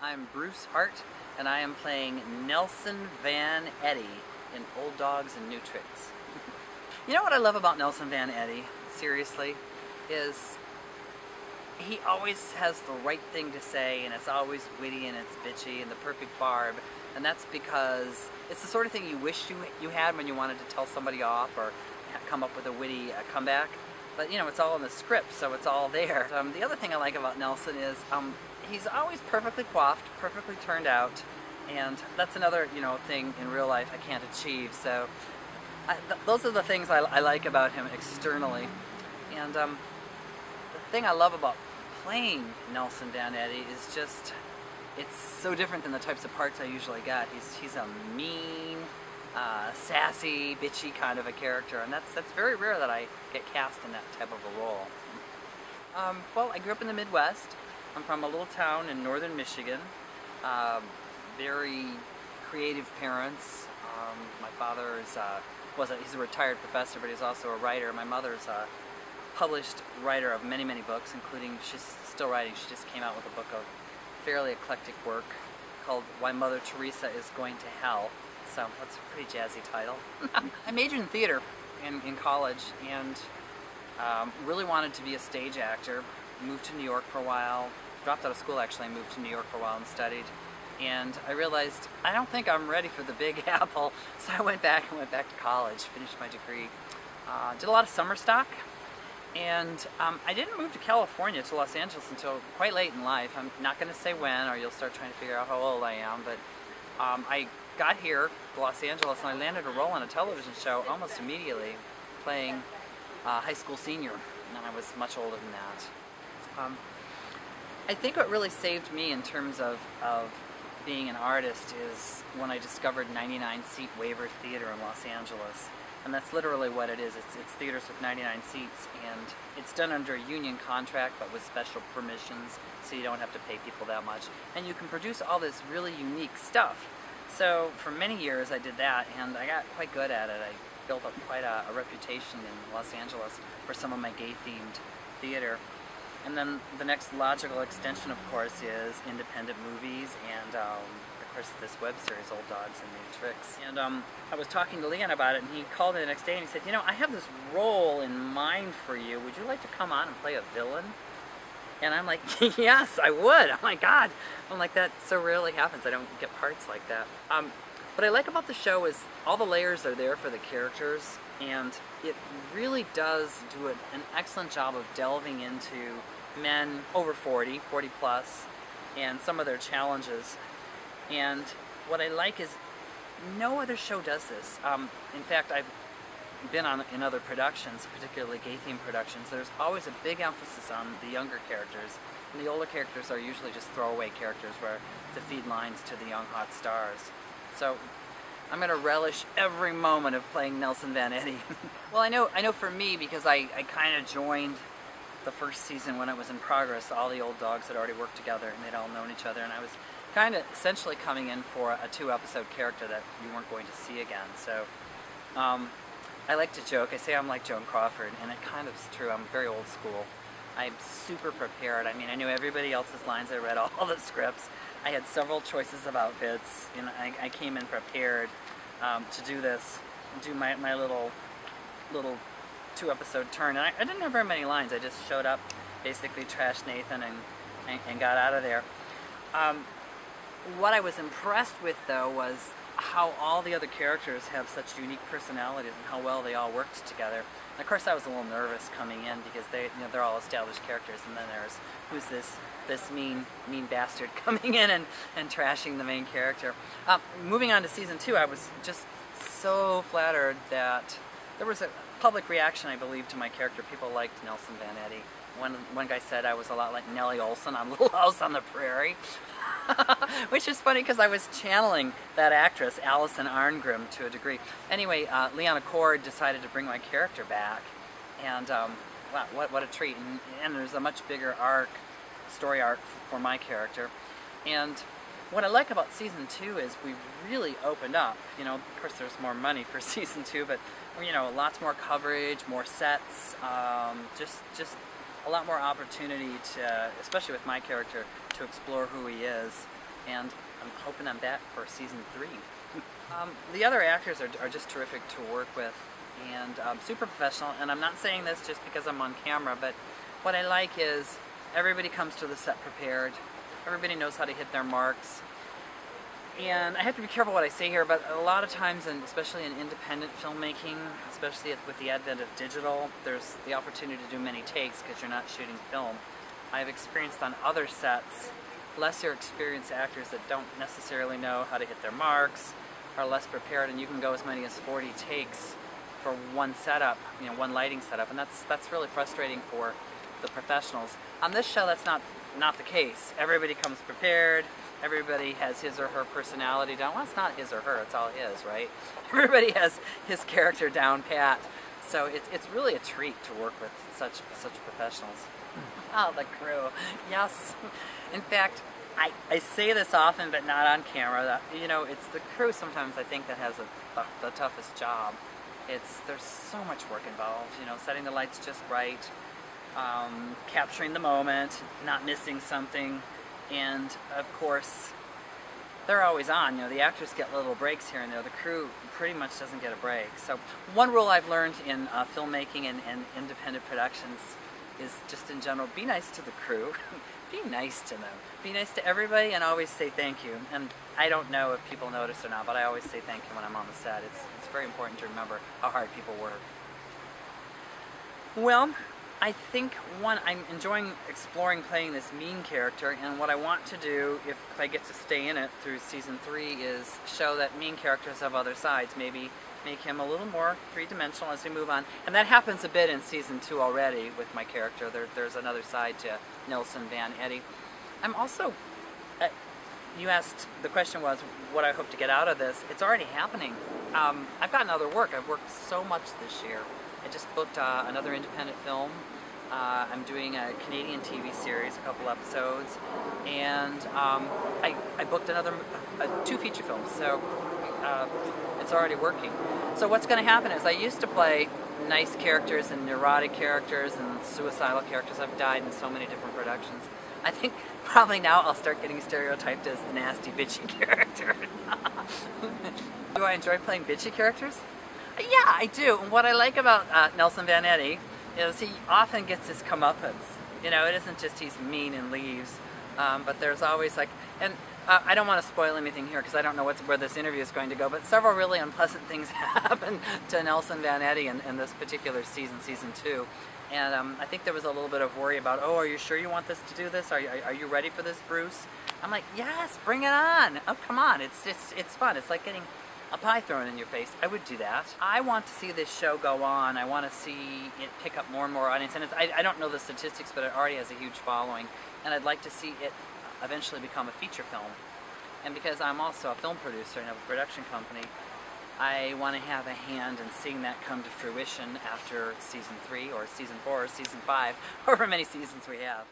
I'm Bruce Hart, and I am playing Nelson Van Eddy in Old Dogs and New Tricks. You know what I love about Nelson Van Eddy, seriously, is he always has the right thing to say, and it's always witty and it's bitchy and the perfect barb, and that's because it's the sort of thing you wish you had when you wanted to tell somebody off or come up with a witty comeback. But, you know, it's all in the script, so it's all there. The other thing I like about Nelson is he's always perfectly coiffed, perfectly turned out, and that's another, you know, thing in real life I can't achieve. So those are the things I like about him externally. And the thing I love about playing Nelson Van Eddy is just, it's so different than the types of parts I usually get. He's a mean, sassy, bitchy kind of a character, and that's very rare that I get cast in that type of a role. Well, I grew up in the Midwest. I'm from a little town in northern Michigan. Very creative parents. My father is he's a retired professor, but he's also a writer. My mother's a published writer of many, many books, including, she's still writing. She just came out with a book of fairly eclectic work called Why Mother Teresa is Going to Hell. So that's a pretty jazzy title. I majored in theater in college and really wanted to be a stage actor. Moved to New York for a while. Dropped out of school actually, and moved to New York for a while and studied. And I realized I don't think I'm ready for the Big Apple, so I went back to college, finished my degree. Did a lot of summer stock, and I didn't move to California, to Los Angeles, until quite late in life. I'm not going to say when, or you'll start trying to figure out how old I am, but I got here to Los Angeles and I landed a role on a television show almost immediately, playing a high school senior, and I was much older than that. I think what really saved me in terms of being an artist is when I discovered 99-seat waiver theater in Los Angeles. And that's literally what it is. It's theaters with 99 seats, and it's done under a union contract but with special permissions, so you don't have to pay people that much. And you can produce all this really unique stuff. So for many years I did that, and I got quite good at it. I built up quite a reputation in Los Angeles for some of my gay-themed theater. And then the next logical extension, of course, is independent movies and, of course, this web series, Old Dogs and New Tricks. And I was talking to Leon about it, and he called me the next day and he said, you know, I have this role in mind for you. Would you like to come on and play a villain? And I'm like, yes, I would. Oh my God. I'm like, that so rarely happens. I don't get parts like that. What I like about the show is all the layers are there for the characters, and it really does do an excellent job of delving into men over 40 plus, and some of their challenges. And what I like is no other show does this. In fact, I've been in other productions, particularly gay-themed productions. There's always a big emphasis on the younger characters, and the older characters are usually just throwaway characters where to feed lines to the young hot stars. So I'm going to relish every moment of playing Nelson Van Eddy. Well, I know for me, because I kind of joined the first season when it was in progress. All the old dogs had already worked together and they'd all known each other, and I was kind of essentially coming in for a 2-episode character that you weren't going to see again. So I like to joke. I say I'm like Joan Crawford, and it kind of is true. I'm very old school. I'm super prepared. I mean, I knew everybody else's lines. I read all the scripts. I had several choices of outfits, and I came in prepared to do this, do my little 2-episode turn. And I didn't have very many lines. I just showed up, basically trashed Nathan, and got out of there. What I was impressed with, though, was how all the other characters have such unique personalities and how well they all worked together. And of course, I was a little nervous coming in because they're all established characters, and then there's who's this mean bastard coming in and trashing the main character. Moving on to season 2, I was just so flattered that there was a public reaction, I believe, to my character. People liked Nelson Van Eddy. One guy said I was a lot like Nellie Olson on Little House on the Prairie. Which is funny because I was channeling that actress, Allison Arngrim, to a degree. Anyway, Leon Accord decided to bring my character back, and wow, what a treat. And there's a much bigger story arc for my character. And what I like about season 2 is we've really opened up. You know, of course there's more money for season 2, but you know, lots more coverage, more sets, just a lot more opportunity to, especially with my character, to explore who he is. and I'm hoping I'm back for season 3. The other actors are just terrific to work with, and super professional, and I'm not saying this just because I'm on camera, but what I like is everybody comes to the set prepared, everybody knows how to hit their marks, and I have to be careful what I say here, but a lot of times, and especially in independent filmmaking, especially with the advent of digital, there's the opportunity to do many takes because you're not shooting film. I've experienced on other sets lesser experienced actors that don't necessarily know how to hit their marks, are less prepared, and you can go as many as 40 takes for one setup, one lighting setup, and that's really frustrating for the professionals. On this show, that's not the case. Everybody comes prepared. Everybody has his or her personality down. Well, it's not his or her, it's all his, right? Everybody has his character down pat. So it's really a treat to work with such professionals. Oh, the crew. Yes. In fact, I say this often, but not on camera. That, it's the crew sometimes I think that has the toughest job. There's so much work involved. Setting the lights just right, capturing the moment, not missing something, and of course, they're always on. The actors get little breaks here and there. The crew pretty much doesn't get a break. So one rule I've learned in filmmaking and independent productions is just in general, be nice to the crew. Be nice to them. Be nice to everybody and always say thank you. And I don't know if people notice or not, but I always say thank you when I'm on the set. It's very important to remember how hard people work. Well, I think, I'm enjoying exploring playing this mean character, and what I want to do, if I get to stay in it through season 3, is show that mean characters have other sides. Maybe make him a little more three-dimensional as we move on. And that happens a bit in season 2 already with my character. There's another side to Nelson Van Eddy. I'm also, you asked, the question was what I hope to get out of this. It's already happening. I've gotten other work. I've worked so much this year. I just booked another independent film. I'm doing a Canadian TV series, a couple episodes, and I booked 2 feature films, so it's already working. So what's going to happen is I used to play nice characters and neurotic characters and suicidal characters. I've died in so many different productions. I think probably now I'll start getting stereotyped as the nasty, bitchy character. Do I enjoy playing bitchy characters? Yeah, I do. And what I like about Nelson Van Eddy is he often gets his comeuppance. It isn't just he's mean and leaves, but there's always and I don't want to spoil anything here because I don't know where this interview is going to go, but several really unpleasant things happen to Nelson Van Eddy in this particular season 2. And I think there was a little bit of worry about, oh, are you sure you want this to do this? Are you ready for this, Bruce? I'm like, yes, bring it on. Oh, come on. It's fun. It's like getting a pie thrown in your face. I would do that. I want to see this show go on. I want to see it pick up more and more audience. And I don't know the statistics, but it already has a huge following. And I'd like to see it eventually become a feature film. And because I'm also a film producer and have a production company, I want to have a hand in seeing that come to fruition after season 3 or season 4 or season 5, however many seasons we have.